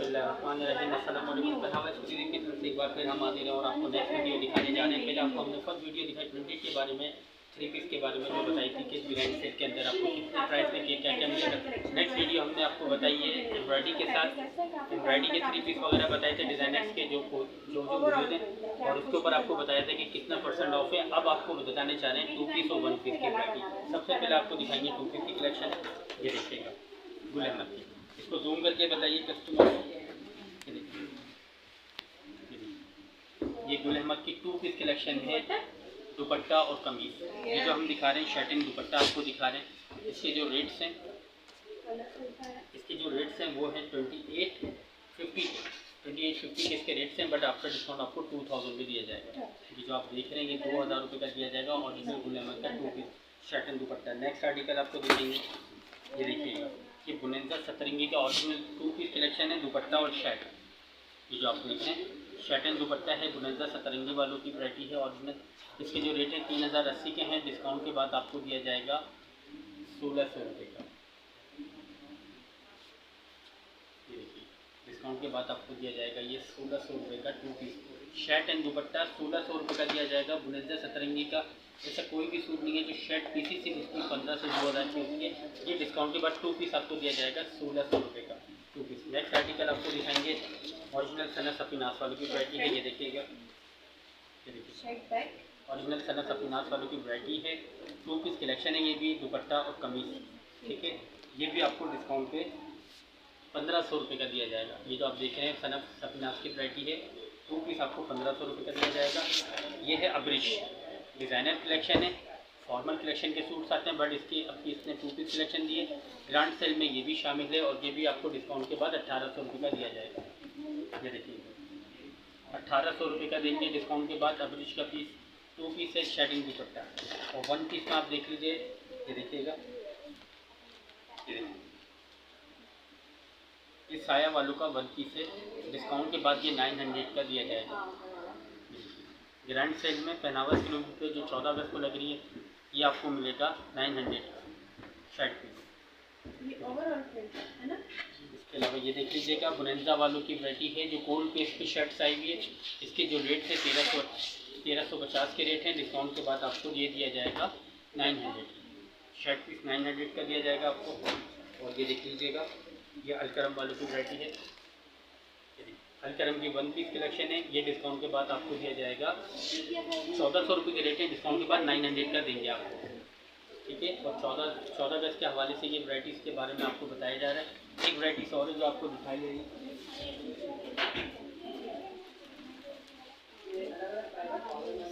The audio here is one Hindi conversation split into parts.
बिस्मिल्लाहिर्रहमानिर्रहीम। अस्सलाम वालेकुम। पहनावा स्टूडियो की तरफ से एक बार फिर हम हाजिर हैं और आपको नेक्स्ट वीडियो दिखाने जा रहे हैं। पहले आपको हमने फर्स्ट वीडियो दिखाई ट्वेंटी के बारे में, थ्री पीस के बारे में जो बताई थी कि ग्रैंड सेल के अंदर आपको कितने प्राइस में क्या क्या मिलेगा। नेक्स्ट वीडियो हमने आपको बताई है एम्ब्रॉयडरी के साथ, एम्ब्रॉयडरी के थ्री पीस वगैरह बताए थे डिज़ाइनर्स के जो मौजूद हैं, और उसके ऊपर आपको बताया था कि कितना % ऑफ है। अब आपको बताने चाह रहे हैं टू पीस और वन पीस की वैरायटी। सबसे पहले आपको दिखाएंगे टू पीस की कलेक्शन। ये देखिएगा गुल अहमद की, इसको जूम करके बताइए कस्टमर। ये गुल अहमद की टू पीस कलेक्शन है, दुपट्टा और कमीज। ये जो हम दिखा रहे हैं शर्टिंग दुपट्टा आपको दिखा रहे हैं। इसके जो रेट्स हैं वो हैं 2850 के इसके रेट्स हैं, बट आफ्टर डिस्काउंट आपको 2000 में दिया जाएगा। ये जो आप देख रहे हैं ये 2000 रुपये का दिया जाएगा, और इसमें गुल अहमद का टू पीस शर्टिंग दुपट्टा। नेक्स्ट आर्टिकल आपको दिखेंगे, ये देखिएगा ये बुनेंजा सतरंगी का ओरिजिनल टू पीस कलेक्शन है, दुपट्टा और शर्ट। ये जो आप देख रहे हैं शर्ट एंड दुपट्टा है, बुनेंजा सतरंगी वालों की वैरायटी है ओरिजिनल। इसके जो रेट है 3080 के हैं, डिस्काउंट के बाद आपको दिया जाएगा 1600 रुपये का। ये देखिए डिस्काउंट के बाद आपको दिया जाएगा ये 1600 रुपये का टू पीस शर्ट एंड दुपट्टा 1600 रुपये का दिया जाएगा। बुनेंजा सतरंगी का ऐसा कोई भी सूट नहीं है जो शर्ट पीसी से इसकी 15 से 2000 की होती है। ये डिस्काउंट के बाद टू पीस आपको दिया जाएगा 1600 रुपये का टू पीस। नेक्स्ट आर्टिकल आपको दिखाएंगे ओरिजिनल सना सफीनास वालों की वैरायटी है। ये देखिएगा, ये देखिए ओरिजिनल सना सफीनास वालों की वैरायटी है, टू पीस कलेक्शन है। ये भी दुपट्टा और कमीज, ठीक है। ये भी आपको डिस्काउंट पे 1500 रुपये का दिया जाएगा। ये जो आप देख रहे हैं सना सफीनास की वैरायटी है, टू पीस आपको 1500 रुपये का दिया जाएगा। ये है अब्रिश डिज़ाइनर कलेक्शन है, फॉर्मल कलेक्शन के सूट्स आते हैं, बट इसने टू पीस कलेक्शन दिए। ग्रांड सेल में ये भी शामिल है, और ये भी आपको डिस्काउंट के बाद 1800 रुपये का दिया जाएगा। ये देखिए 1800 रुपये का देंगे डिस्काउंट के बाद। अब्रिश का पीस टू पीस है शर्टिंग दुपट्टा, और वन पीस में आप देख लीजिए, ये देखिएगा ये साया वालों का वन पीस है, डिस्काउंट के बाद ये 900 का दिया जाएगा। ग्रैंड सेल में पहनावा किलो पे जो 14 अगस्त को लग रही है, ये आपको मिलेगा 900 शर्ट पीस। है ना। इसके अलावा ये देख लीजिएगा बुनेंजा वालों की वैरायटी है, जो गोल्ड पेस्ट की शर्ट्स आई हुई है। इसके जो रेट है 1350 के रेट हैं, डिस्काउंट के बाद आपको ये दिया जाएगा 900 शर्ट पीस 900 का दिया जाएगा आपको। और ये देख लीजिएगा ये अलकरम वालों की वैरायटी है, अलकरम की वन पीस कलेक्शन है। ये डिस्काउंट के बाद आपको दिया जाएगा 1400 रुपये के रेट है, डिस्काउंट के बाद 900 का देंगे आपको, ठीक है। और 14 अगस्त के हवाले से ये वैराइटीज़ के बारे में आपको बताया जा रहा है। एक वैराइटीज और है जो आपको दिखाई दे रही है,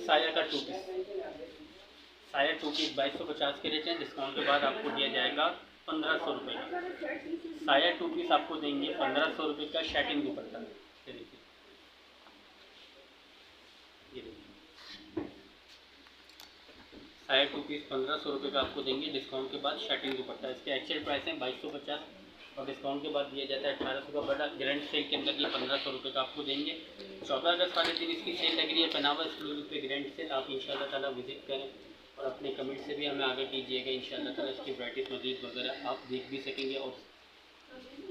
साया का टू पीस, साया टू पीस 2250 के रेट हैं, डिस्काउंट के बाद आपको दिया जाएगा 1500 रुपये का। साया टू पीस आपको देंगे 1500 रुपये का शर्टिंग दुपट्टा। साया टू पीस 1500 रुपये का आपको देंगे, डिस्काउंट के बाद शर्टिंग दुपट्टा। इसके एक्चुअल प्राइस है 2250, और डिस्काउंट के बाद दिया जाता है 1800 का। बड़ा ग्रैंड सेल के अंदर ये 1500 रुपये का आपको देंगे। 14 अगस्त वाले दिन इसकी सेल लग रही है पहनावा स्टूडियो पे ग्रैंड सेल। आप इंशाल्लाह ताला विजिट करें, और अपने कमेंट से भी हमें आगे कीजिएगा। इंशाल्लाह ताला इसकी वैराइटीज़ मज़ीद वगैरह आप देख भी सकेंगे। और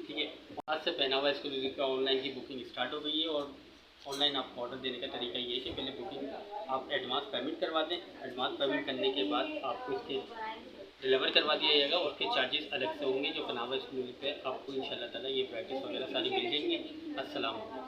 ठीक है, आज से पहनावा स्टूडियो का ऑनलाइन की बुकिंग स्टार्ट हो गई है, और ऑनलाइन आपको ऑर्डर देने का तरीका ये है कि पहले बुकिंग आप एडवांस पेमेंट करवा दें। एडवांस पेमेंट करने के बाद आपको इसके डिलीवर करवा दिया जाएगा, और उसके चार्जेस अलग से होंगे जो पहनावा स्टूडियो पे आपको इंशाल्लाह ताला ये वैराइटीज़ वगैरह सारी मिल जाएंगी। अस्सलाम वालेकुम।